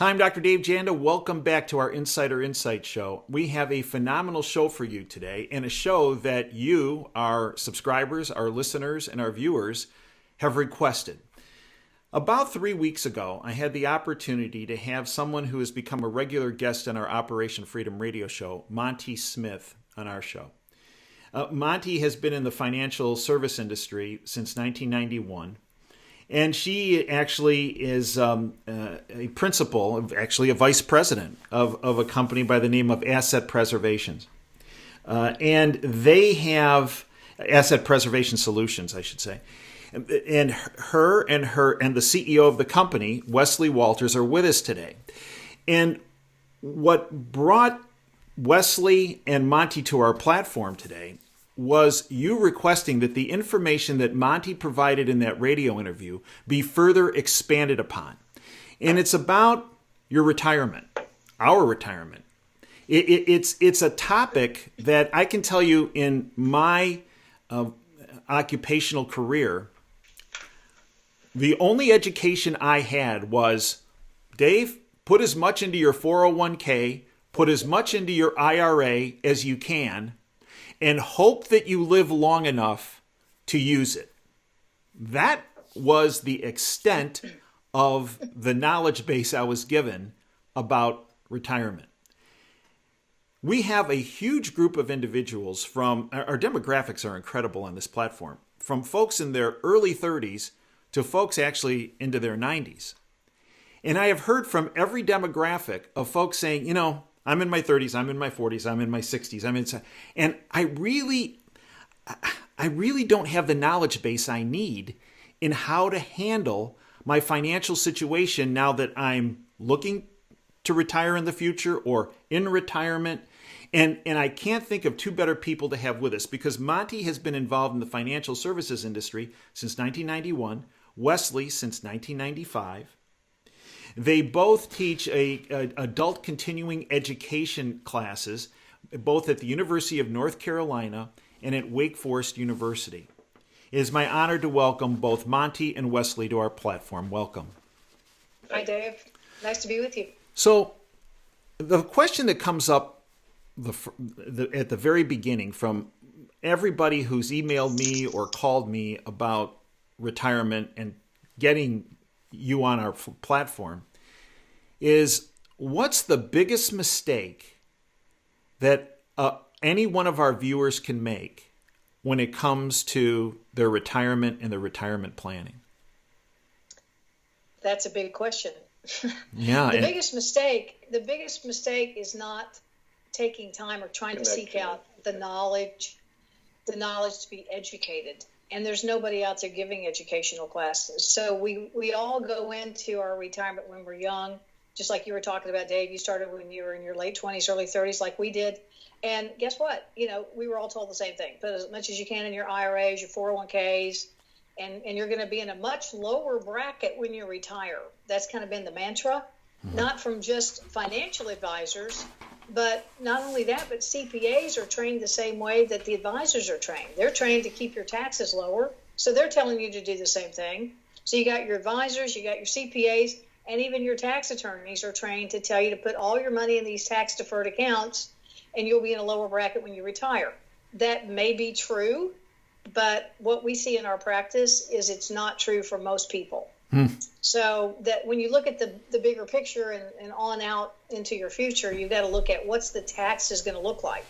Hi, I'm Dr. Dave Janda. Welcome back to our Insider Insight Show. We have a phenomenal show for you today, and a show that you, our subscribers, our listeners, and our viewers have requested. About 3 weeks ago, I had the opportunity to have someone who has become a regular guest on our Operation Freedom radio show, Monti Smith, on our show. Monti has been in the financial service industry since 1991. And she actually is a principal, actually a vice president of a company by the name of Asset Preservation. And they have Asset Preservation Solutions, I should say. And her and the CEO of the company, Wesley Walters, are with us today. And what brought Wesley and Monti to our platform today was you requesting that the information that Monti provided in that radio interview be further expanded upon. And it's about your retirement, our retirement. It's a topic that I can tell you in my occupational career, the only education I had was, Dave, put as much into your 401k, put as much into your IRA as you can, and hope that you live long enough to use it. That was the extent of the knowledge base I was given about retirement. We have a huge group of individuals from, our demographics are incredible on this platform, from folks in their early 30s to folks actually into their 90s. And I have heard from every demographic of folks saying, you know, I'm in my 30s, I'm in my 40s, I'm in my 60s, and I really don't have the knowledge base I need in how to handle my financial situation now that I'm looking to retire in the future or in retirement. And I can't think of two better people to have with us, because Monti has been involved in the financial services industry since 1991, Wesley since 1995. They both teach adult continuing education classes, both at the University of North Carolina and at Wake Forest University. It is my honor to welcome both Monti and Wesley to our platform. Welcome. Hi, Dave. Nice to be with you. So the question that comes up at the very beginning from everybody who's emailed me or called me about retirement and getting you on our platform is, what's the biggest mistake that any one of our viewers can make when it comes to their retirement and their retirement planning? That's a big question. Yeah. The biggest mistake is not taking time or trying to seek out the knowledge to be educated. And there's nobody out there giving educational classes. So we all go into our retirement when we're young, just like you were talking about, Dave. You started when you were in your late 20s, early 30s, like we did. And guess what? You know, we were all told the same thing. Put as much as you can in your IRAs, your 401ks, and you're going to be in a much lower bracket when you retire. That's kind of been the mantra, not from just financial advisors, but not only that, but CPAs are trained the same way that the advisors are trained. They're trained to keep your taxes lower, so they're telling you to do the same thing. So you got your advisors, you got your CPAs, and even your tax attorneys are trained to tell you to put all your money in these tax-deferred accounts, and you'll be in a lower bracket when you retire. That may be true, but what we see in our practice is it's not true for most people. So that when you look at the bigger picture and on out into your future, you've got to look at what's the taxes going to look like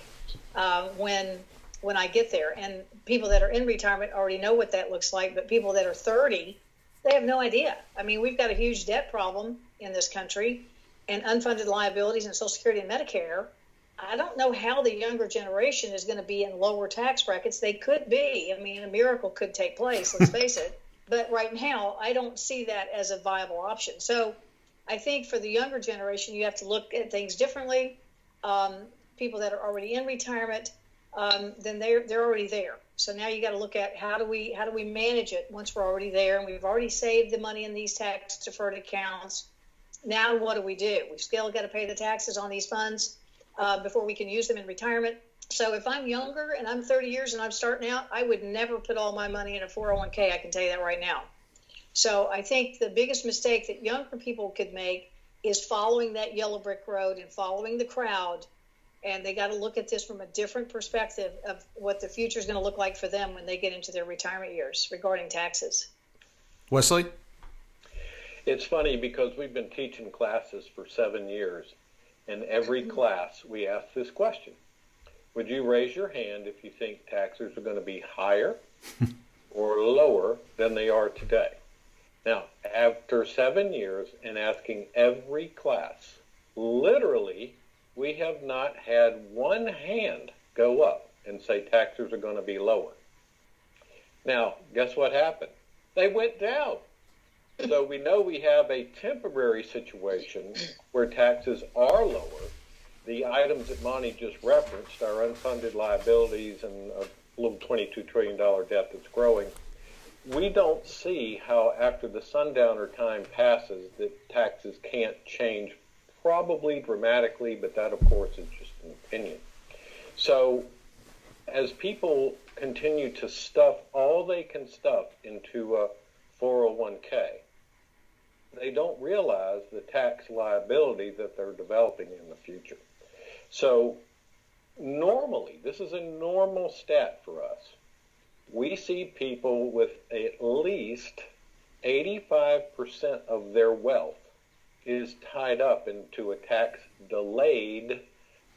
when I get there. And people that are in retirement already know what that looks like, but people that are 30, they have no idea. I mean, we've got a huge debt problem in this country and unfunded liabilities in Social Security and Medicare. I don't know how the younger generation is going to be in lower tax brackets. They could be. I mean, a miracle could take place, let's face it. But right now, I don't see that as a viable option. So I think for the younger generation, you have to look at things differently. People that are already in retirement, then they're already there. So now you got to look at how do we manage it once we're already there, and we've already saved the money in these tax deferred accounts. Now what do? We've still got to pay the taxes on these funds before we can use them in retirement. So if I'm younger and I'm 30 years and I'm starting out, I would never put all my money in a 401k. I can tell you that right now. So I think the biggest mistake that younger people could make is following that yellow brick road and following the crowd. And they got to look at this from a different perspective of what the future is going to look like for them when they get into their retirement years regarding taxes. Wesley? It's funny because we've been teaching classes for 7 years, and every class we ask this question. Would you raise your hand if you think taxes are going to be higher or lower than they are today? Now, after 7 years and asking every class, literally, we have not had one hand go up and say taxes are going to be lower. Now, guess what happened? They went down. So we know we have a temporary situation where taxes are lower. The items that Monti just referenced, our unfunded liabilities and a little $22 trillion debt that's growing, we don't see how after the sundowner time passes that taxes can't change probably dramatically, but that, of course, is just an opinion. So as people continue to stuff all they can stuff into a 401k, they don't realize the tax liability that they're developing in the future. So normally, this is a normal stat for us. We see people with at least 85% of their wealth is tied up into a tax-delayed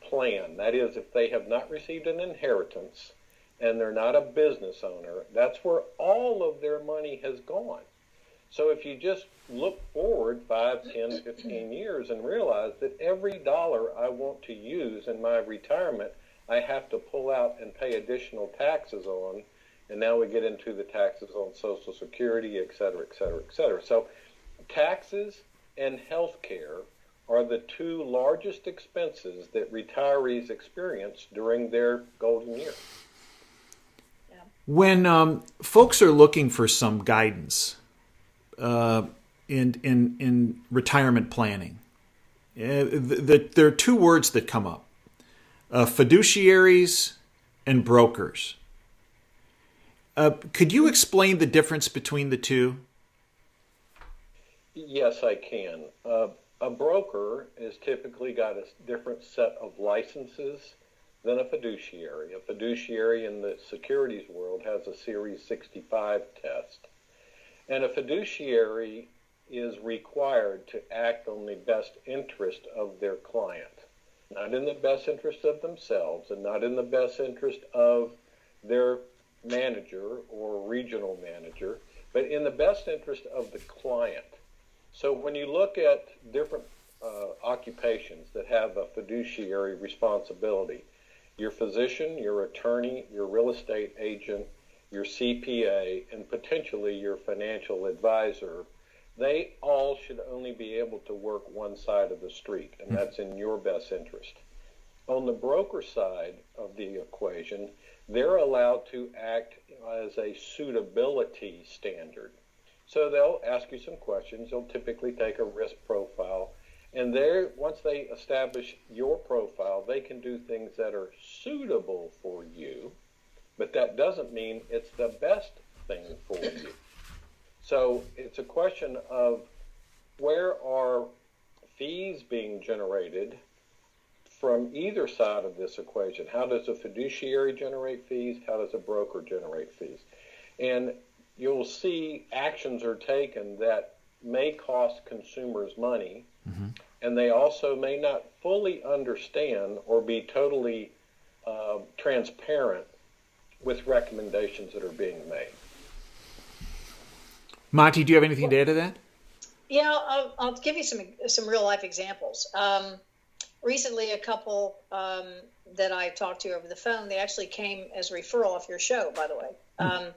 plan. That is, if they have not received an inheritance and they're not a business owner, that's where all of their money has gone. So if you just look forward 5, 10, 15 years and realize that every dollar I want to use in my retirement, I have to pull out and pay additional taxes on, and now we get into the taxes on Social Security, et cetera, et cetera, et cetera. So taxes and health care are the two largest expenses that retirees experience during their golden year. When folks are looking for some guidance in retirement planning, there are two words that come up, fiduciaries and brokers. Could you explain the difference between the two? Yes, I can. A broker has typically got a different set of licenses than a fiduciary. A fiduciary in the securities world has a Series 65 test. And a fiduciary is required to act on the best interest of their client, not in the best interest of themselves and not in the best interest of their manager or regional manager, but in the best interest of the client. So when you look at different occupations that have a fiduciary responsibility, your physician, your attorney, your real estate agent, your CPA, and potentially your financial advisor, they all should only be able to work one side of the street, and that's in your best interest. On the broker side of the equation, they're allowed to act as a suitability standard. So they'll ask you some questions. They'll typically take a risk profile. And once they establish your profile, they can do things that are suitable for you, but that doesn't mean it's the best thing for you. So it's a question of where are fees being generated from either side of this equation. How does a fiduciary generate fees? How does a broker generate fees? And you'll see actions are taken that may cost consumers money, and they also may not fully understand or be totally transparent with recommendations that are being made. Monti, do you have anything to add to that? Yeah, I'll give you some real life examples. Recently, a couple that I talked to over the phone, they actually came as a referral off your show, by the way.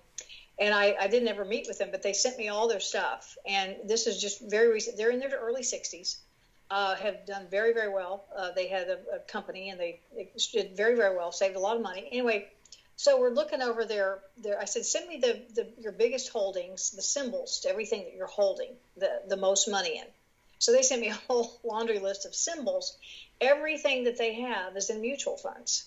And I didn't ever meet with them, but they sent me all their stuff. And this is just very recent. They're in their early 60s, have done very, very well. They had a company, and they did very, very well, saved a lot of money. Anyway, so we're looking over their I said, send me your biggest holdings, the symbols to everything that you're holding the most money in. So they sent me a whole laundry list of symbols. Everything that they have is in mutual funds.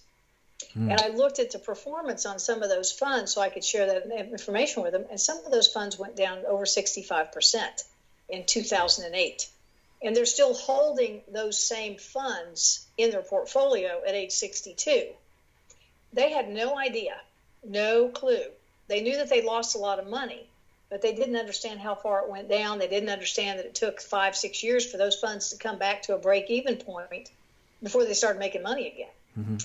And I looked at the performance on some of those funds so I could share that information with them. And some of those funds went down over 65% in 2008. and they're still holding those same funds in their portfolio at age 62. They had no idea, no clue. They knew that they lost a lot of money, but they didn't understand how far it went down. They didn't understand that it took 5-6 years for those funds to come back to a break-even point before they started making money again.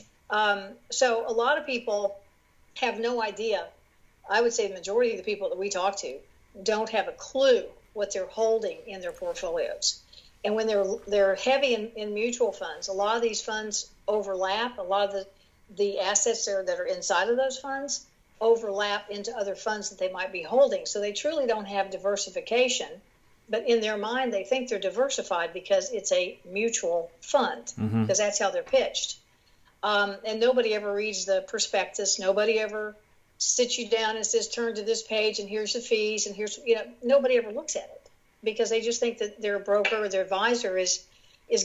So a lot of people have no idea. I would say the majority of the people that we talk to don't have a clue what they're holding in their portfolios. And when they're heavy in mutual funds, a lot of these funds overlap. A lot of the assets that are inside of those funds overlap into other funds that they might be holding. So they truly don't have diversification. But in their mind, they think they're diversified because it's a mutual fund, because that's how they're pitched. And nobody ever reads the prospectus. Nobody ever sits you down and says, turn to this page and here's the fees and here's, nobody ever looks at it because they just think that their broker or their advisor is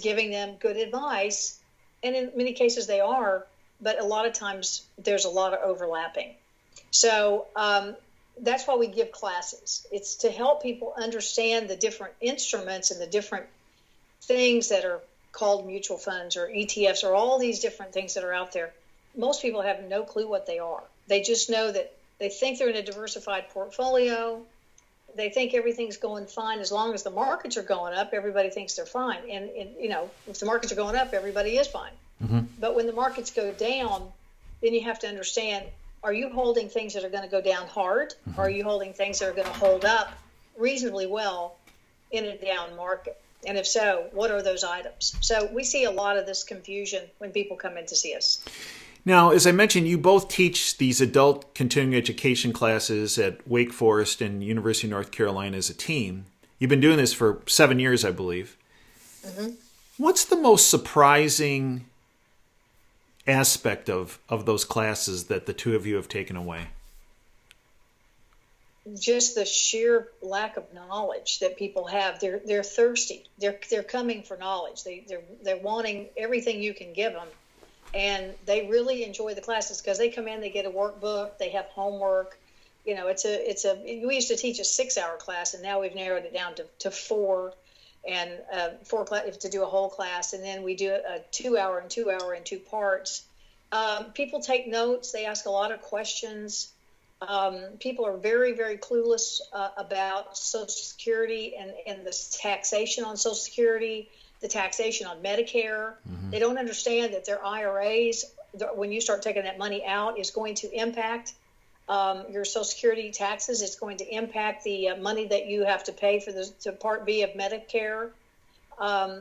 giving them good advice. And in many cases they are, but a lot of times there's a lot of overlapping. So that's why we give classes. It's to help people understand the different instruments and the different things that are called mutual funds or ETFs or all these different things that are out there. Most people have no clue what they are. They just know that they think they're in a diversified portfolio. They think everything's going fine. As long as the markets are going up, everybody thinks they're fine. And if the markets are going up, everybody is fine. But when the markets go down, then you have to understand, are you holding things that are going to go down hard? Or are you holding things that are going to hold up reasonably well in a down market? And if so, what are those items? So we see a lot of this confusion when people come in to see us. Now, as I mentioned, you both teach these adult continuing education classes at Wake Forest and University of North Carolina as a team. You've been doing this for 7 years, I believe. What's the most surprising aspect of those classes that the two of you have taken away? Just the sheer lack of knowledge that people have. They're thirsty. They're coming for knowledge. They're wanting everything you can give them, and they really enjoy the classes because they come in, they get a workbook, they have homework. We used to teach a 6-hour class, and now we've narrowed it down to 4, and 4 class to do a whole class, and then we do a 2-hour and 2-hour in 2 parts. People take notes. They ask a lot of questions. People are very, very clueless about Social Security and the taxation on Social Security, the taxation on Medicare. They don't understand that their IRAs, when you start taking that money out, is going to impact your Social Security taxes. It's going to impact the money that you have to pay for the Part B of Medicare.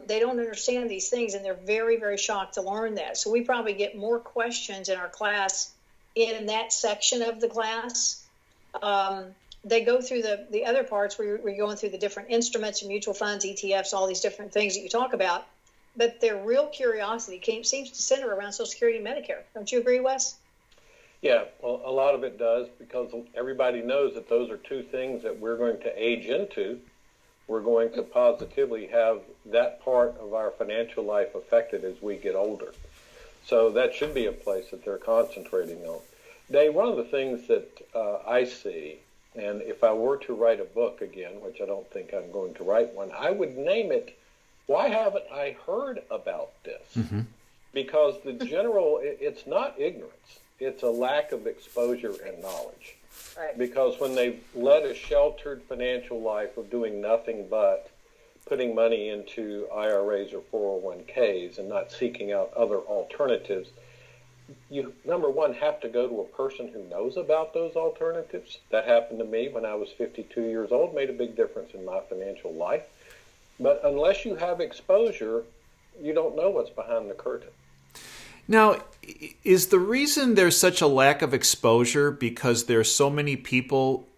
They don't understand these things, and they're very, very shocked to learn that. So we probably get more questions in our class in that section of the class. They go through the other parts where we're going through the different instruments and mutual funds, ETFs, all these different things that you talk about. But their real curiosity seems to center around Social Security and Medicare. Don't you agree, Wes? Yeah, well, a lot of it does, because everybody knows that those are two things that we're going to age into. We're going to positively have that part of our financial life affected as we get older. So that should be a place that they're concentrating on. Dave, one of the things that I see, and if I were to write a book again, which I don't think I'm going to write one, I would name it, Why Haven't I Heard About This? Because the general, it's not ignorance. It's a lack of exposure and knowledge. Right. Because when they've led a sheltered financial life of doing nothing but putting money into IRAs or 401ks and not seeking out other alternatives, you, number one, have to go to a person who knows about those alternatives. That happened to me when I was 52 years old, made a big difference in my financial life. But unless you have exposure, you don't know what's behind the curtain. Now, is the reason there's such a lack of exposure because there's so many people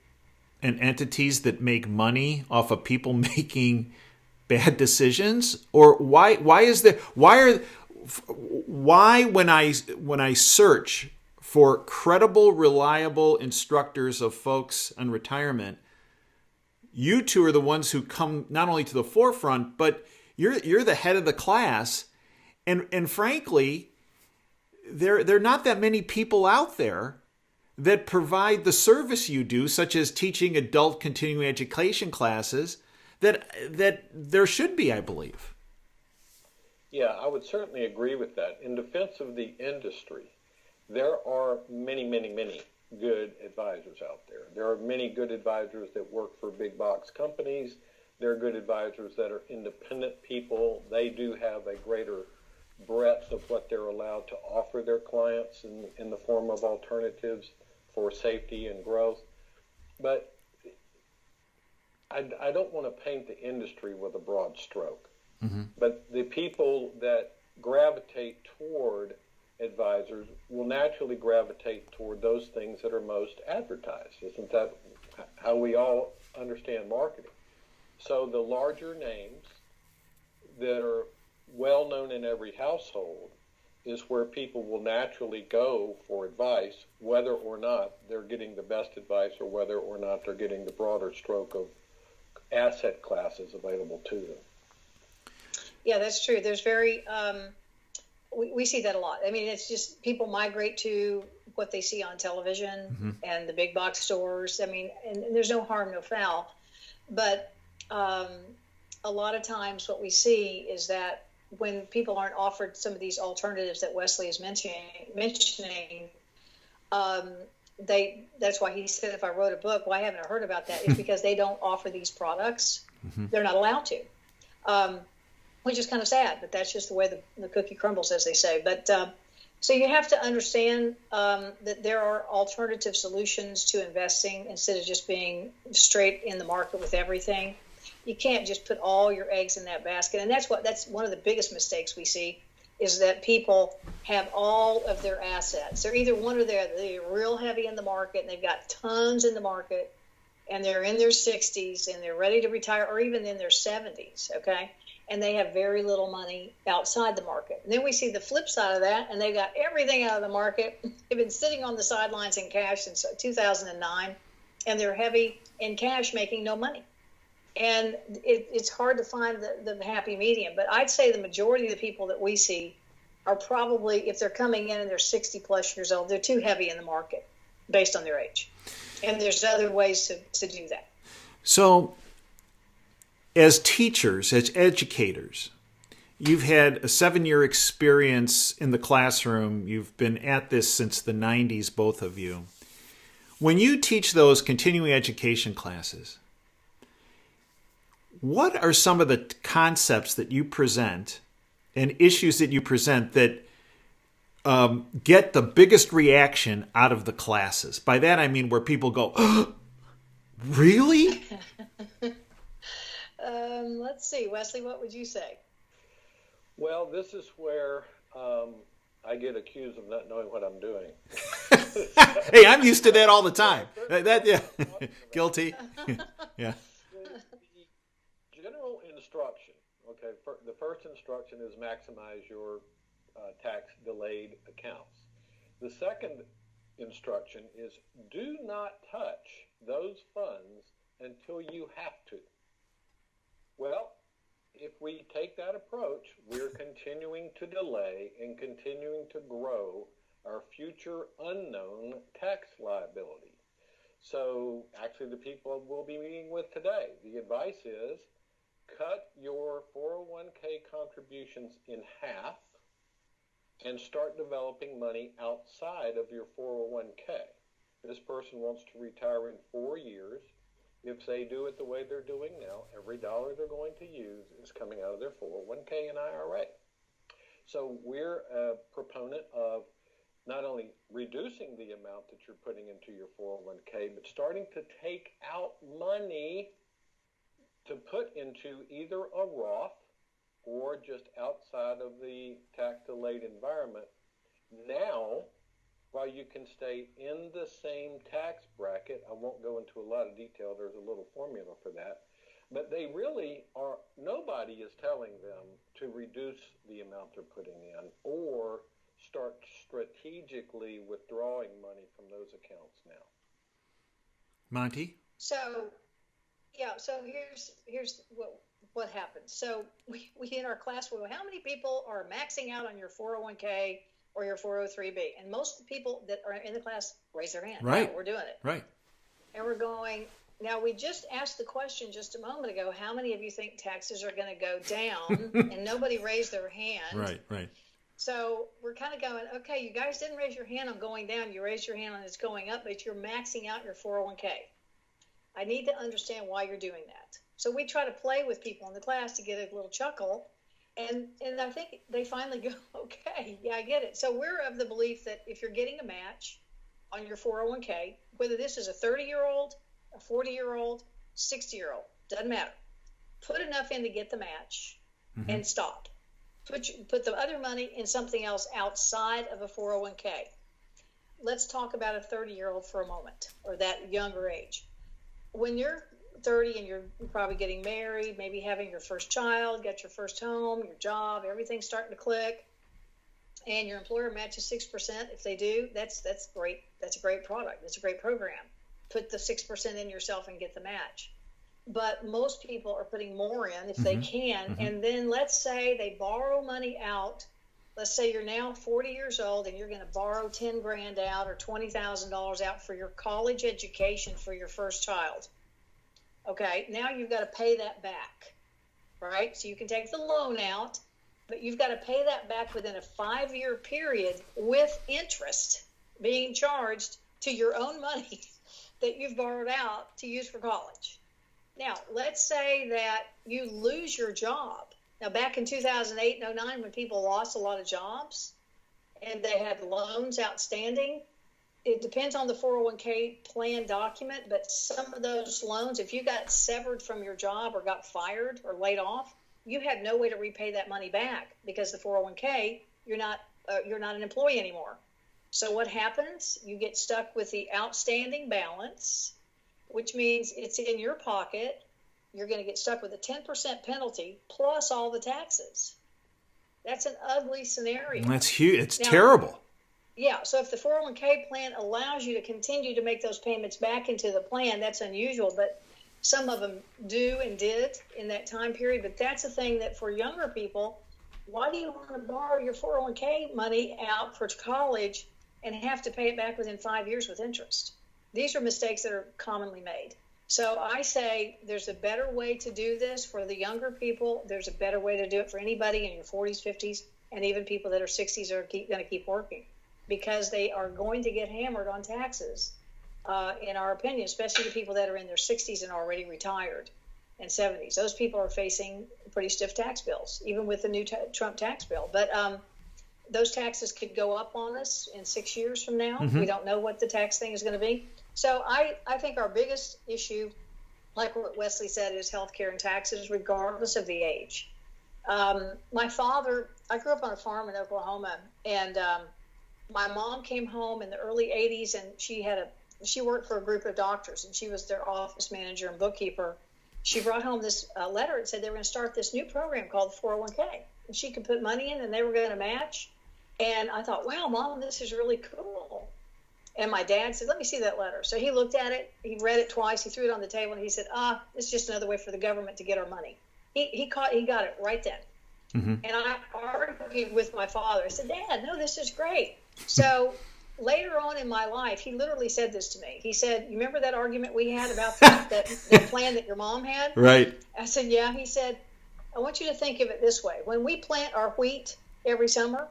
and entities that make money off of people making bad decisions? Or why when I search for credible, reliable instructors of folks on retirement, you two are the ones who come not only to the forefront, but you're the head of the class, and frankly, there are not that many people out there that provide the service you do, such as teaching adult continuing education classes that there should be, I believe. Yeah, I would certainly agree with that. In defense of the industry, there are many, many, many good advisors out there. There are many good advisors that work for big box companies. There are good advisors that are independent people. They do have a greater breadth of what they're allowed to offer their clients in the form of alternatives for safety and growth. But I don't want to paint the industry with a broad stroke. Mm-hmm. But the people that gravitate toward advisors will naturally gravitate toward those things that are most advertised. Isn't that how we all understand marketing? So the larger names that are well known in every household is where people will naturally go for advice, whether or not they're getting the best advice or whether or not they're getting the broader stroke of asset classes available to them. Yeah, that's true. There's we see that a lot. I mean, it's just people migrate to what they see on television mm-hmm. and the big box stores. I mean, and there's no harm, no foul. But a lot of times what we see is that when people aren't offered some of these alternatives that Wesley is mentioning, that's why he said if I wrote a book, why haven't I heard about that? It's because they don't offer these products. Mm-hmm. They're not allowed to. Which is kind of sad, but that's just the way the cookie crumbles, as they say. But so you have to understand that there are alternative solutions to investing instead of just being straight in the market with everything. You can't just put all your eggs in that basket. And that's one of the biggest mistakes we see is that people have all of their assets. They're either one or the other. They're real heavy in the market, and they've got tons in the market, and they're in their 60s, and they're ready to retire, or even in their 70s, okay? And they have very little money outside the market. And then we see the flip side of that, and they've got everything out of the market. They've been sitting on the sidelines in cash since 2009, and they're heavy in cash making no money. And it's hard to find the happy medium. But I'd say the majority of the people that we see are probably, if they're coming in and they're 60-plus years old, they're too heavy in the market based on their age. And there's other ways to do that. So as teachers, as educators, you've had a 7-year experience in the classroom. You've been at this since the 90s, both of you. When you teach those continuing education classes, what are some of the concepts that you present and issues that you present that get the biggest reaction out of the classes? By that I mean where people go, oh, really? Let's see, Wesley, what would you say? Well, this is where I get accused of not knowing what I'm doing. Hey, I'm used to that all the time. Yeah. Guilty. Yeah. The general instruction, okay, the first instruction is maximize your tax delayed accounts. The second instruction is do not touch those funds until you have to. Well, if we take that approach, we're continuing to delay and continuing to grow our future unknown tax liability. So actually the people we'll be meeting with today, the advice is cut your 401k contributions in half and start developing money outside of your 401k. This person wants to retire in 4 years. If they do it the way they're doing now, every dollar they're going to use is coming out of their 401k and IRA. So we're a proponent of not only reducing the amount that you're putting into your 401k, but starting to take out money to put into either a Roth or just outside of the tax-delayed environment now, while you can stay in the same tax bracket. I won't go into a lot of detail. There's a little formula for that. But they really are, nobody is telling them to reduce the amount they're putting in or start strategically withdrawing money from those accounts now. Monty? So here's what happens. So we in our class, we go, how many people are maxing out on your 401k or your 403b? And most of the people that are in the class raise their hand. Right. Yeah, we're doing it. Right. And we're going, Now, we just asked the question just a moment ago, how many of you think taxes are going to go down? And nobody raised their hand. Right. So we're kind of going, okay, you guys didn't raise your hand on going down. You raised your hand on it's going up, but you're maxing out your 401k. I need to understand why you're doing that. So we try to play with people in the class to get a little chuckle. And I think they finally go, okay, yeah, I get it. So we're of the belief that if you're getting a match on your 401k, whether this is a 30-year-old, a 40-year-old, 60-year-old, doesn't matter. Put enough in to get the match and stop. Put the other money in something else outside of a 401k. Let's talk about a 30-year-old for a moment, or that younger age. When you're 30 and you're probably getting married, maybe having your first child, got your first home, your job, everything's starting to click, and your employer matches 6%. If they do, that's great. That's a great product. That's a great program. Put the 6% in yourself and get the match. But most people are putting more in if they can. And then let's say they borrow money out. Let's say you're now 40 years old and you're going to borrow 10 grand out or $20,000 out for your college education for your first child. Okay, now you've got to pay that back, right? So you can take the loan out, but you've got to pay that back within a 5-year period with interest being charged to your own money that you've borrowed out to use for college. Now, let's say that you lose your job. Now, back in 2008 and 09, when people lost a lot of jobs and they had loans outstanding, it depends on the 401k plan document, but some of those loans, if you got severed from your job or got fired or laid off, you had no way to repay that money back because the 401k, you're not an employee anymore. So what happens? You get stuck with the outstanding balance, which means it's in your pocket. You're going to get stuck with a 10% penalty plus all the taxes. That's an ugly scenario. That's huge. It's terrible. Yeah, so if the 401k plan allows you to continue to make those payments back into the plan, that's unusual, but some of them do and did in that time period. But that's the thing that for younger people, why do you want to borrow your 401k money out for college and have to pay it back within 5 years with interest? These are mistakes that are commonly made. So I say there's a better way to do this for the younger people. There's a better way to do it for anybody in your 40s, 50s, and even people that are 60s are going to keep working, because they are going to get hammered on taxes, in our opinion, especially the people that are in their 60s and already retired and 70s. Those people are facing pretty stiff tax bills, even with the new Trump tax bill. But those taxes could go up on us in 6 years from now. We don't know what the tax thing is going to be. So I think our biggest issue, like what Wesley said, is healthcare and taxes, regardless of the age. My father, I grew up on a farm in Oklahoma, and my mom came home in the early 80s, and she worked for a group of doctors, and she was their office manager and bookkeeper. She brought home this letter. It said they were going to start this new program called 401k, and she could put money in, and they were going to match. And I thought, wow, Mom, this is really cool. And my dad said, let me see that letter. So he looked at it, he read it twice, he threw it on the table, and he said, it's just another way for the government to get our money. He got it right then. And I argued with my father. I said, Dad, no, this is great. So later on in my life, he literally said this to me. He said, you remember that argument we had about that plan that your mom had? Right. I said, yeah. He said, I want you to think of it this way. When we plant our wheat every summer,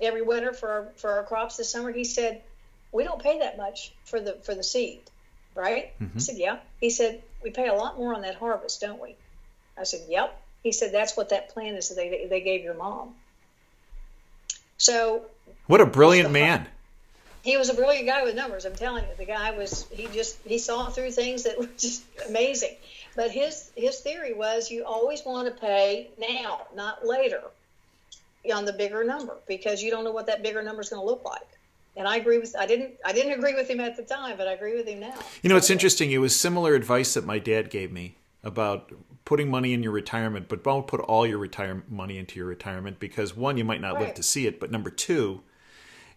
every winter for our crops this summer, he said, we don't pay that much for the seed, right? I said, yeah. He said, we pay a lot more on that harvest, don't we? I said, yep. He said, that's what that plan is that they gave your mom. So, what a brilliant man. He was a brilliant guy with numbers. I'm telling you, the guy he saw through things that were just amazing. But his theory was you always want to pay now, not later, on the bigger number, because you don't know what that bigger number is going to look like. And I didn't agree with him at the time, but I agree with him now. You know, it's interesting. It was similar advice that my dad gave me about putting money in your retirement, but don't put all your money into your retirement, because one, you might not live to see it, but number two,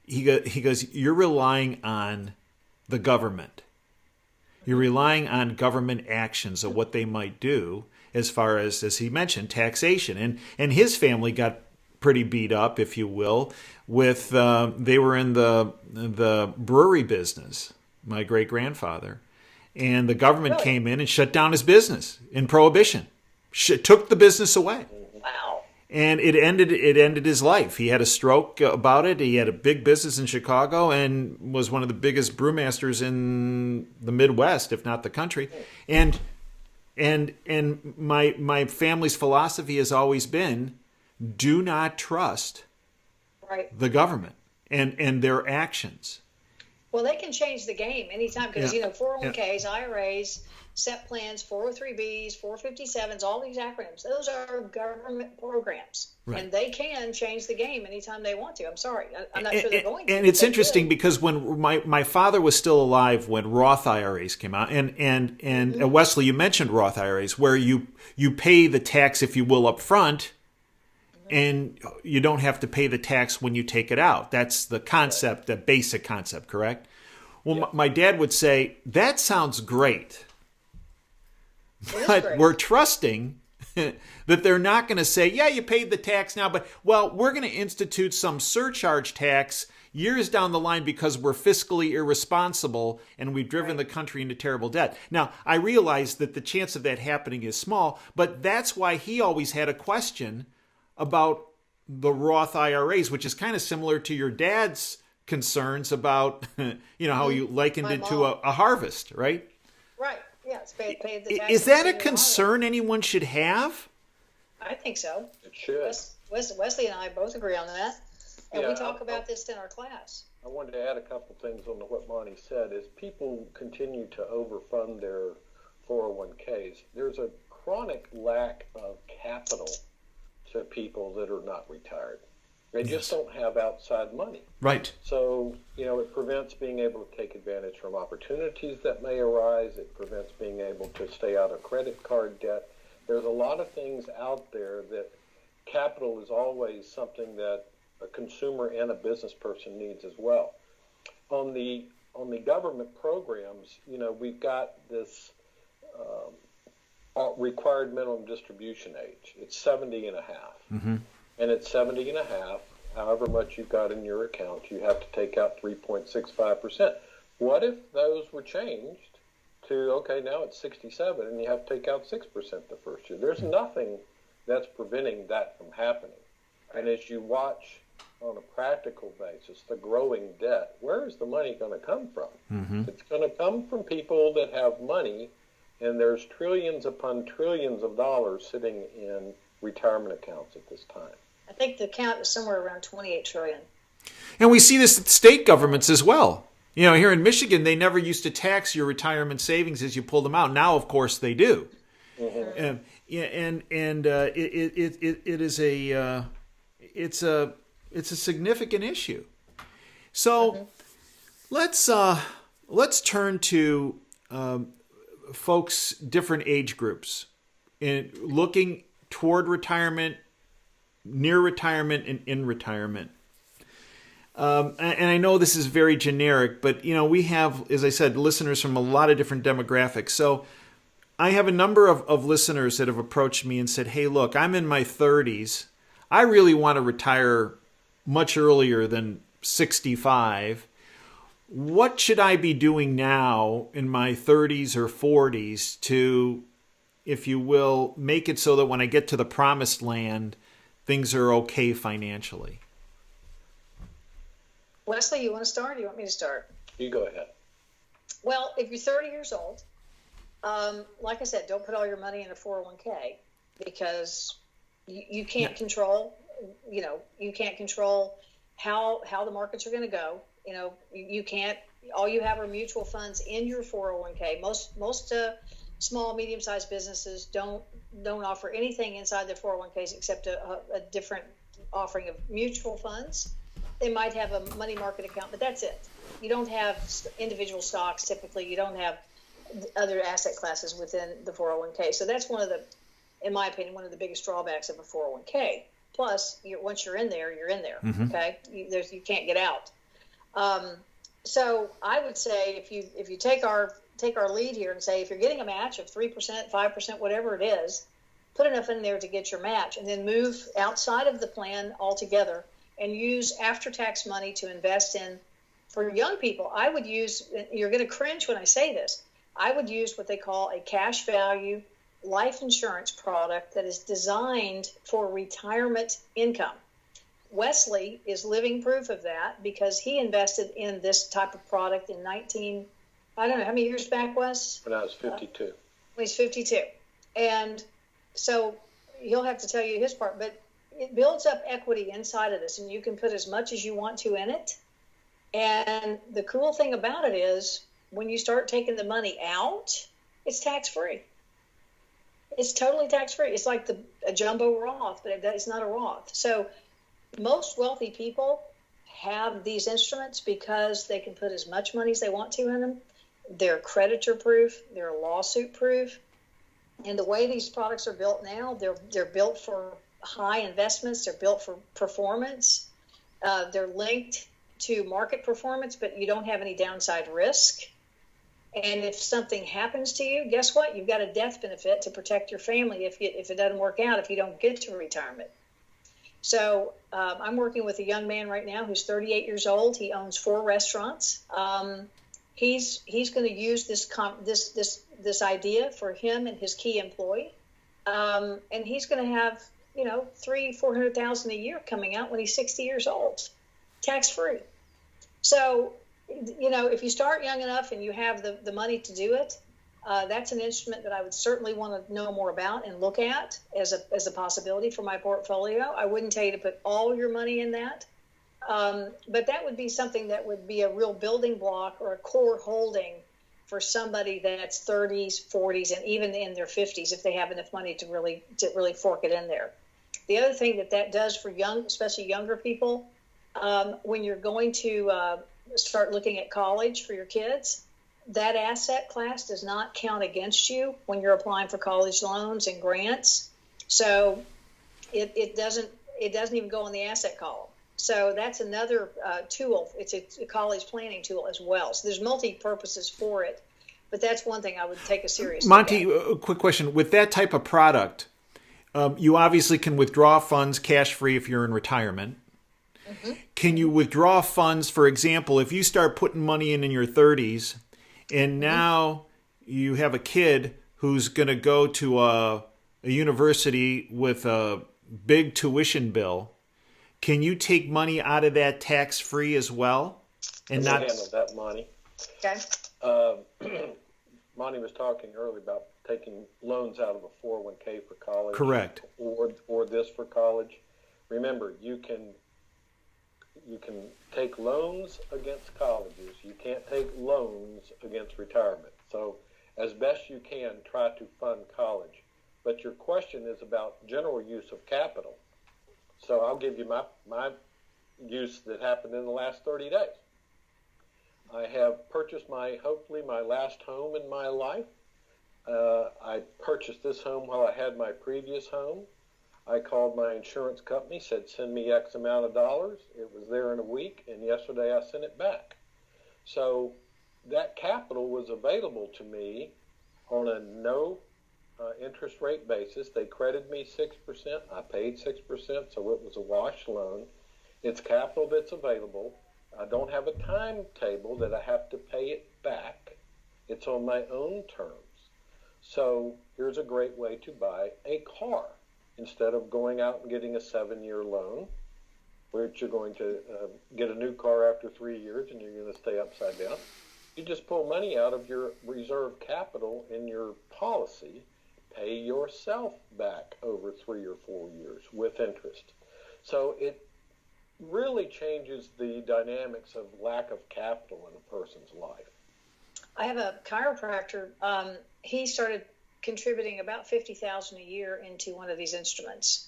he goes, you're relying on the government. You're relying on government actions of what they might do as far as he mentioned, taxation. And his family got pretty beat up, if you will, with they were in the brewery business, my great-grandfather. And the government Really? came in and shut down his business in Prohibition. Took the business away. Wow. And it ended his life. He had a stroke about it. He had a big business in Chicago and was one of the biggest brewmasters in the Midwest, if not the country. And my family's philosophy has always been, do not trust Right. the government and their actions. Well, they can change the game anytime because, Yeah. 401ks, IRAs, SEP plans, 403Bs, 457s, all these acronyms, those are government programs. Right. And they can change the game anytime they want to. I'm sorry. I'm not sure they're going to. And it's They interesting could. because when my father was still alive when Roth IRAs came out, and Wesley, you mentioned Roth IRAs, where you pay the tax, if you will, up front, and you don't have to pay the tax when you take it out. That's the concept, the basic concept, correct? Well, Yeah. my dad would say, that sounds great, It is but great. we're trusting that they're not going to say, yeah, you paid the tax now, but, well, we're going to institute some surcharge tax years down the line because we're fiscally irresponsible and we've driven the country into terrible debt. Now, I realize that the chance of that happening is small, but that's why he always had a question about the Roth IRAs, which is kind of similar to your dad's concerns about, how you likened My it to mom. a harvest, right? Right. Yeah, it's paid the tax. Is that a and concern anyone should have? I think so. It should. Wesley and I both agree on that. And we Yeah, talk about this in our class. I wanted to add a couple things on what Monty said. Is people continue to overfund their 401ks. There's a chronic lack of capital to people that are not retired. They just don't have outside money. Right. So, it prevents being able to take advantage from opportunities that may arise. It prevents being able to stay out of credit card debt. There's a lot of things out there that capital is always something that a consumer and a business person needs as well. On the government programs, we've got this required minimum distribution age. It's 70 and a half. Mm-hmm. And at 70 and a half, however much you've got in your account, you have to take out 3.65%. What if those were changed to, okay, now it's 67 and you have to take out 6% the first year? There's nothing that's preventing that from happening. And as you watch on a practical basis the growing debt, where is the money going to come from? Mm-hmm. It's going to come from people that have money, and there's trillions upon trillions of dollars sitting in retirement accounts at this time. I think the count is somewhere around 28 trillion. And we see this at state governments as well. Here in Michigan, they never used to tax your retirement savings as you pulled them out. Now, of course, they do. Mm-hmm. It's a significant issue. So let's turn to folks, different age groups, in looking toward retirement, near retirement, and in retirement. And I know this is very generic, but we have, as I said, listeners from a lot of different demographics. So I have a number of listeners that have approached me and said, hey, look, I'm in my 30s. I really want to retire much earlier than 65. What should I be doing now in my 30s or 40s to, if you will, make it so that when I get to the promised land, things are okay financially? Wesley, you want to start or do you want me to start? You go ahead. Well, if you're 30 years old, like I said, don't put all your money in a 401k because you can't control, you can't control how the markets are going to go. You can't, all you have are mutual funds in your 401k. Most small, medium-sized businesses don't offer anything inside their 401ks except a different offering of mutual funds. They might have a money market account, but that's it. You don't have individual stocks typically. You don't have other asset classes within the 401k. So that's in my opinion, one of the biggest drawbacks of a 401k. Plus, once you're in there, you're in there. Mm-hmm. Okay, you can't get out. So I would say if you take our lead here and say if you're getting a match of 3%, 5%, whatever it is, put enough in there to get your match, and then move outside of the plan altogether and use after-tax money to invest in. For young people, I would use. You're going to cringe when I say this. I would use what they call a cash value life insurance product that is designed for retirement income. Wesley is living proof of that because he invested in this type of product in I don't know, how many years back, Wes? When I was 52. When he's 52. And so he'll have to tell you his part, but it builds up equity inside of this, and you can put as much as you want to in it. And the cool thing about it is when you start taking the money out, it's tax-free. It's totally tax-free. It's like a jumbo Roth, but it's not a Roth. So most wealthy people have these instruments because they can put as much money as they want to in them. They're creditor-proof. They're lawsuit-proof. And the way these products are built now, they're built for high investments. They're built for performance. They're linked to market performance, but you don't have any downside risk. And if something happens to you, guess what? You've got a death benefit to protect your family if it doesn't work out, if you don't get to retirement. So I'm working with a young man right now who's 38 years old. He owns 4 restaurants. He's going to use this idea for him and his key employee, and he's going to have $300,000-$400,000 a year coming out when he's 60 years old, tax free. So if you start young enough and you have the money to do it, that's an instrument that I would certainly want to know more about and look at as a possibility for my portfolio. I wouldn't tell you to put all your money in that, but that would be something that would be a real building block or a core holding for somebody that's 30s, 40s, and even in their 50s if they have enough money to really fork it in there. The other thing that does for especially younger people, when you're going to start looking at college for your kids, that asset class does not count against you when you're applying for college loans and grants. So it doesn't even go on the asset column. So that's another tool. It's a college planning tool as well. So there's multi-purposes for it, but that's one thing I would take a serious Monti, look at. a quick question. With that type of product, you obviously can withdraw funds cash-free if you're in retirement. Mm-hmm. Can you withdraw funds, for example, if you start putting money in your 30s and now you have a kid who's going to go to a university with a big tuition bill, can you take money out of that tax-free as well? And not handle that money. Okay. Monty was talking earlier about taking loans out of a 401k for college. Correct. Or this for college. Remember, you can take loans against colleges. You can't take loans against retirement. So as best you can, try to fund college. But your question is about general use of capital. So I'll give you my use that happened in the last 30 days. I have purchased hopefully my last home in my life. I purchased this home while I had my previous home. I called my insurance company, said send me X amount of dollars. It was there in a week, and yesterday I sent it back. So that capital was available to me on a no interest rate basis. They credited me 6%. I paid 6%, so it was a wash loan. It's capital that's available. I don't have a timetable that I have to pay it back. It's on my own terms. So here's a great way to buy a car. Instead of going out and getting a 7-year loan, which you're going to get a new car after 3 years and you're going to stay upside down, you just pull money out of your reserve capital in your policy, pay yourself back over 3 or 4 years with interest. So it really changes the dynamics of lack of capital in a person's life. I have a chiropractor. He started contributing about $50,000 a year into one of these instruments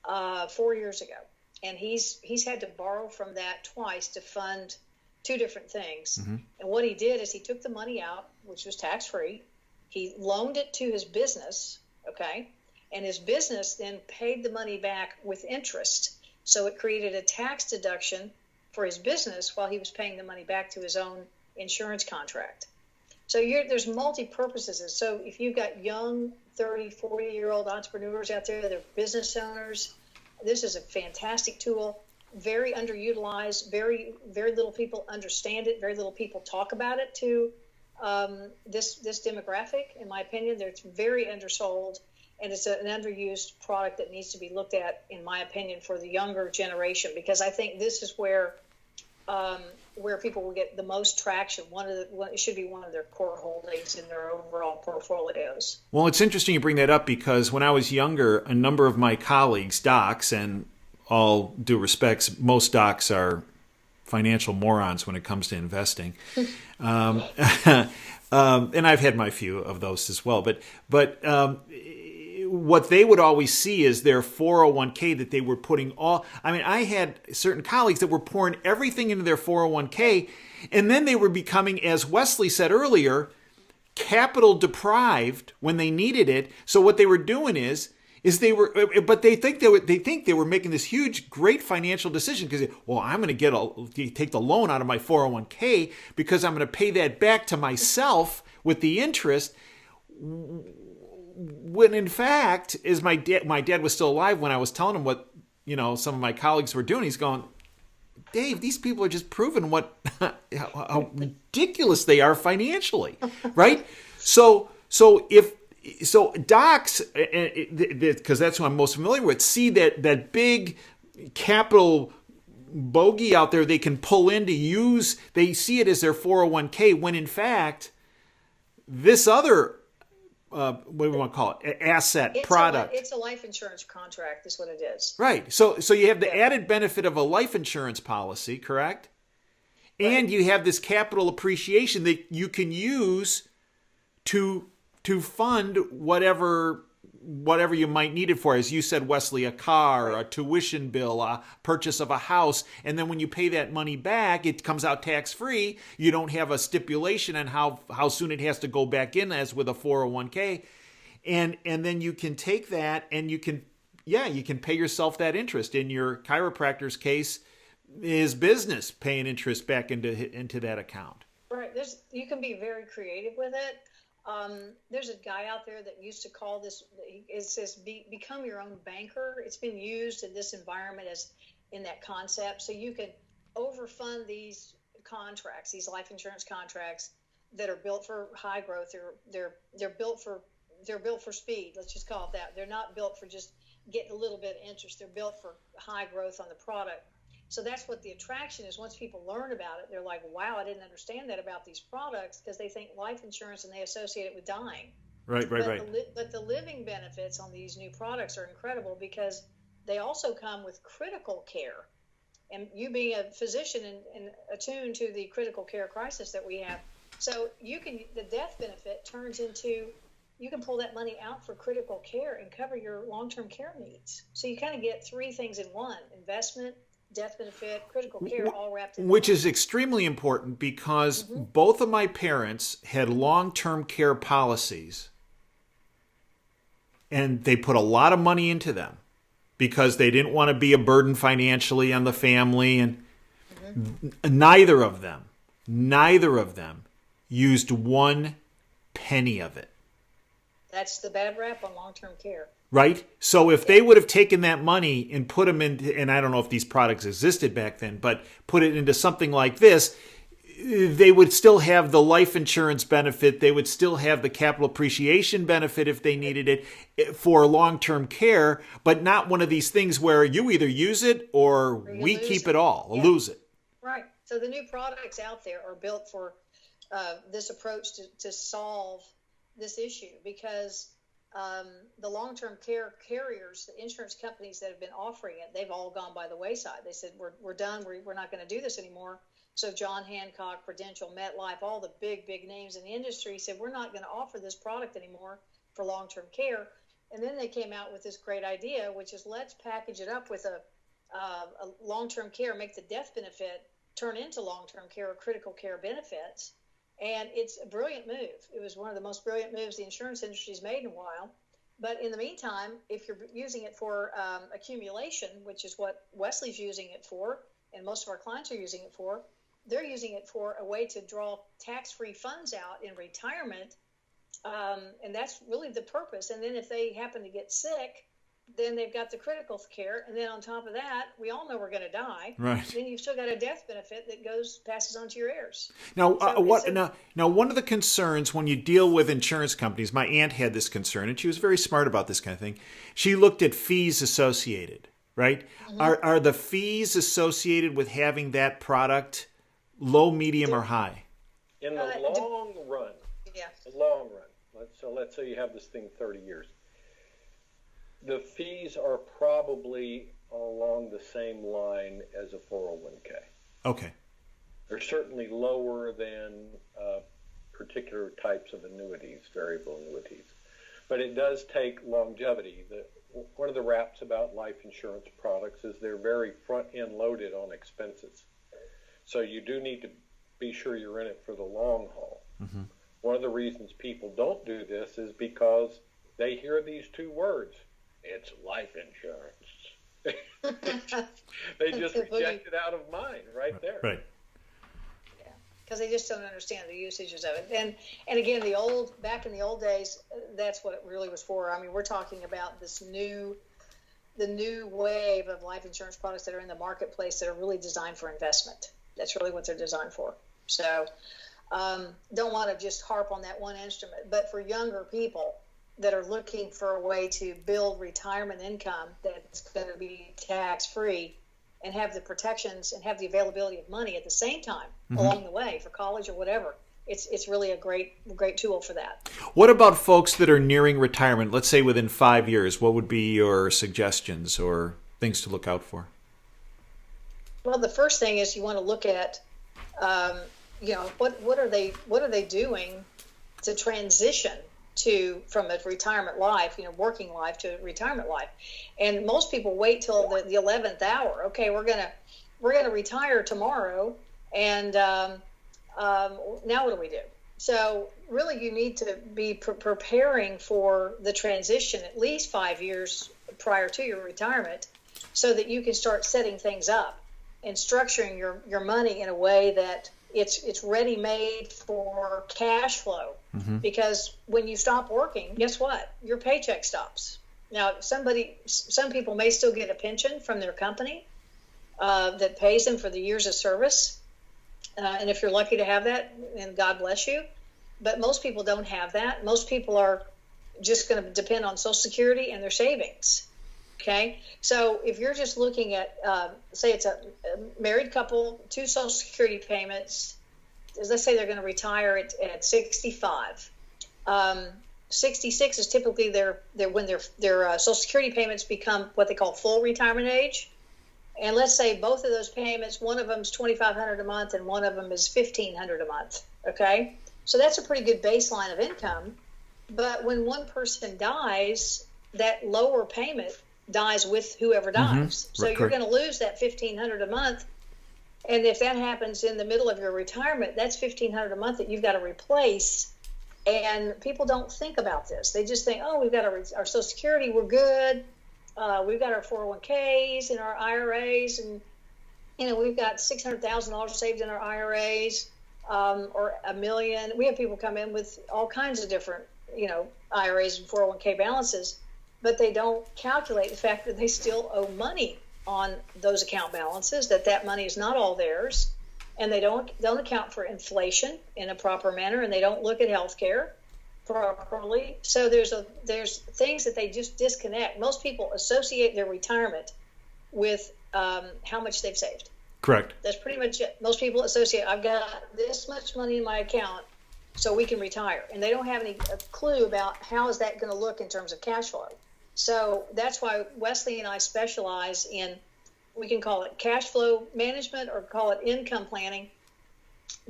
4 years ago, and he's had to borrow from that twice to fund 2 different things. Mm-hmm. And what he did is he took the money out, which was tax free. He loaned it to his business, okay, and his business then paid the money back with interest. So it created a tax deduction for his business while he was paying the money back to his own insurance contract. So there's multi-purposes. So if you've got young 30, 40-year-old entrepreneurs out there that are business owners, this is a fantastic tool, very underutilized, very, very little people understand it, very little people talk about it to this demographic. In my opinion, it's very undersold, and it's an underused product that needs to be looked at, in my opinion, for the younger generation, because I think this is where people will get the most traction. It should be one of their core holdings in their overall portfolios. Well, it's interesting you bring that up, because when I was younger, a number of my colleagues, docs, and all due respects, most docs are financial morons when it comes to investing. And I've had my few of those as well. But what they would always see is their 401k that they were putting I had certain colleagues that were pouring everything into their 401k, and then they were becoming, as Wesley said earlier, capital deprived when they needed it. So what they were doing is they think they were making this huge, great financial decision, because, I'm going to take the loan out of my 401k because I'm going to pay that back to myself with the interest. When in fact, as my dad was still alive when I was telling him what some of my colleagues were doing, he's going, Dave, these people are just proving how ridiculous they are financially, right? So docs, because that's what I'm most familiar with, see that big capital bogey out there they can pull in to use. They see it as their 401k, when in fact this other what do we want to call it? Product. It's a life insurance contract, is what it is. Right. So you have the added benefit of a life insurance policy, correct? Right. And you have this capital appreciation that you can use to fund whatever you might need it for. As you said, Wesley, a car, right, a tuition bill, a purchase of a house. And then when you pay that money back, it comes out tax-free. You don't have a stipulation on how soon it has to go back in, as with a 401k. And then you can take that and you can pay yourself that interest. In your chiropractor's case, is business paying interest back into that account. Right. You can be very creative with it. There's a guy out there that used to call this, it says, become your own banker. It's been used in this environment as in that concept. So you can overfund these contracts, these life insurance contracts that are built for high growth. They're built for speed. Let's just call it that. They're not built for just getting a little bit of interest. They're built for high growth on the product. So that's what the attraction is. Once people learn about it, they're like, wow, I didn't understand that about these products, because they think life insurance and they associate it with dying. Right. But the living benefits on these new products are incredible, because they also come with critical care. And you being a physician and attuned to the critical care crisis that we have, so the death benefit turns into, you can pull that money out for critical care and cover your long-term care needs. So you kind of get three things in one: investment, death benefit, critical care, all wrapped in which one. is extremely important, because both of my parents had long-term care policies, and they put a lot of money into them because they didn't want to be a burden financially on the family, and neither of them used one penny of it. That's the bad rap on long-term care. Right? So if they would have taken that money and put them into, and I don't know if these products existed back then, but put it into something like this, they would still have the life insurance benefit. They would still have the capital appreciation benefit if they needed it for long-term care, but not one of these things where you either use it or we keep it all, or lose it. Right. So the new products out there are built for this approach to solve this issue, because the long-term care carriers, the insurance companies that have been offering it, they've all gone by the wayside. They said, we're done. We're not going to do this anymore. So John Hancock, Prudential, MetLife, all the big names in the industry said, we're not going to offer this product anymore for long-term care. And then they came out with this great idea, which is, let's package it up with a long-term care, make the death benefit turn into long-term care or critical care benefits. And it's a brilliant move. It was one of the most brilliant moves the insurance industry's made in a while. But in the meantime, if you're using it for accumulation, which is what Wesley's using it for, and most of our clients are using it for, they're using it for a way to draw tax-free funds out in retirement. And that's really the purpose. And then if they happen to get sick, then they've got the critical care, and then on top of that, we all know we're going to die. Right. Then you've still got a death benefit that passes on to your heirs. Now, now, one of the concerns when you deal with insurance companies, my aunt had this concern, and she was very smart about this kind of thing. She looked at fees associated, right? Mm-hmm. Are the fees associated with having that product low, medium, or high? In the long run. Yeah. The long run. Let's say you have this thing 30 years. The fees are probably along the same line as a 401k. Okay. They're certainly lower than particular types of annuities, variable annuities. But it does take longevity. One of the raps about life insurance products is they're very front-end loaded on expenses. So you do need to be sure you're in it for the long haul. Mm-hmm. One of the reasons people don't do this is because they hear these two words. It's life insurance. They just reject it out of mind right there. Right. Yeah, because they just don't understand the usages of it. And again, back in the old days, that's what it really was for. I mean, we're talking about the new wave of life insurance products that are in the marketplace that are really designed for investment. That's really what they're designed for. So, don't want to just harp on that one instrument, but for younger people that are looking for a way to build retirement income that's going to be tax-free and have the protections and have the availability of money at the same time along the way for college or whatever, it's really a great tool for that. What about folks that are nearing retirement, let's say within 5 years? What would be your suggestions or things to look out for? Well, the first thing is you want to look at, what are they doing to transition from a retirement life, working life to retirement life. And most people wait till the 11th hour. Okay, we're gonna retire tomorrow, and now what do we do? So really, you need to be preparing for the transition at least 5 years prior to your retirement, so that you can start setting things up and structuring your money in a way that it's ready-made for cash flow. Mm-hmm. Because when you stop working, guess what? Your paycheck stops. Now, some people may still get a pension from their company that pays them for the years of service. And if you're lucky to have that, then God bless you. But most people don't have that. Most people are just going to depend on Social Security and their savings. Okay, so if you're just looking at, say it's a married couple, 2 Social Security payments, let's say they're going to retire at 65. 66 is typically when their Social Security payments become what they call full retirement age. And let's say both of those payments, one of them is $2,500 a month and one of them is $1,500 a month. Okay, so that's a pretty good baseline of income. But when one person dies, that lower payment dies with whoever dies. Mm-hmm. So you're going to lose that $1,500 a month. And if that happens in the middle of your retirement, that's $1,500 a month that you've got to replace. And people don't think about this. They just think, oh, we've got our Social Security, we're good. We've got our 401ks and our IRAs, and we've got $600,000 saved in our IRAs, or $1 million. We have people come in with all kinds of different, IRAs and 401k balances, but they don't calculate the fact that they still owe money on those account balances, that money is not all theirs, and they don't account for inflation in a proper manner, and they don't look at health care properly. So there's things that they just disconnect. Most people associate their retirement with how much they've saved. Correct. That's pretty much it. Most people associate, I've got this much money in my account so we can retire, and they don't have any clue about how is that going to look in terms of cash flow. So that's why Wesley and I specialize in, we can call it cash flow management or call it income planning,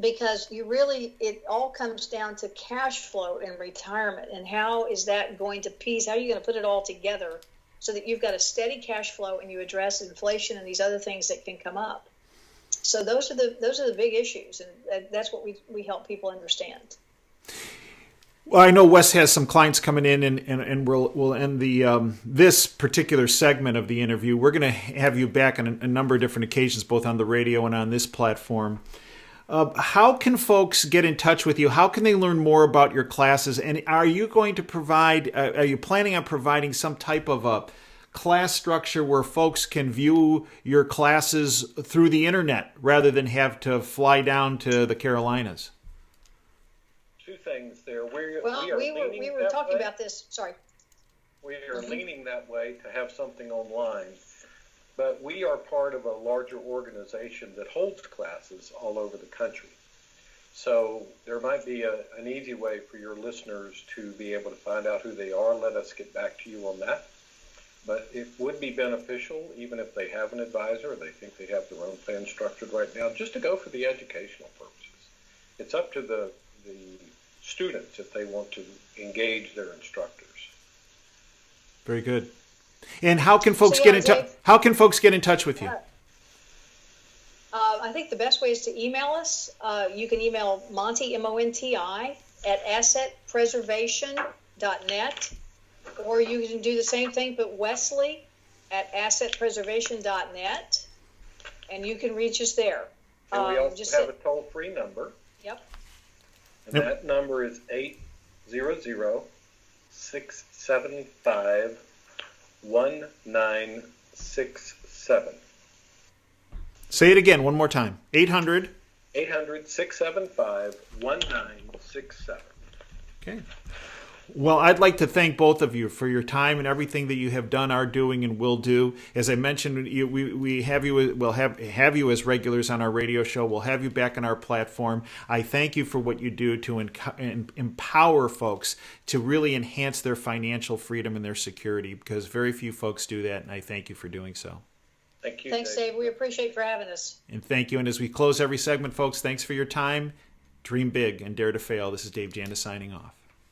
because it all comes down to cash flow in retirement, and how is that going to piece, how are you going to put it all together so that you've got a steady cash flow and you address inflation and these other things that can come up. So those are the big issues, and that's what we help people understand. Well, I know Wes has some clients coming in, and we'll end this particular segment of the interview. We're going to have you back on a number of different occasions, both on the radio and on this platform. How can folks get in touch with you? How can they learn more about your classes? And are you going to provide? Are you planning on providing some type of a class structure where folks can view your classes through the internet rather than have to fly down to the Carolinas? Two things there. We were talking about this. Sorry. We are leaning that way to have something online, but we are part of a larger organization that holds classes all over the country. So there might be an easy way for your listeners to be able to find out who they are. Let us get back to you on that. But it would be beneficial, even if they have an advisor or they think they have their own plan structured right now, just to go for the educational purposes. It's up to the students if they want to engage their instructors. Very good. And how can folks get in touch? How can folks get in touch with you? I think the best way is to email us. You can email Monti, Monti, at assetpreservation.net, or you can do the same thing, but Wesley at assetpreservation.net, and you can reach us there. And we also have a toll-free number. Yep. And that number is 800-675-1967. Say it again one more time. 800? 800-675-1967. Okay. Well, I'd like to thank both of you for your time and everything that you have done, are doing, and will do. As I mentioned, we'll have you as regulars on our radio show. We'll have you back on our platform. I thank you for what you do to empower folks to really enhance their financial freedom and their security, because very few folks do that, and I thank you for doing so. Thank you. Thanks, Dave. We appreciate for having us. And thank you. And as we close every segment, folks, thanks for your time. Dream big and dare to fail. This is Dave Janda signing off.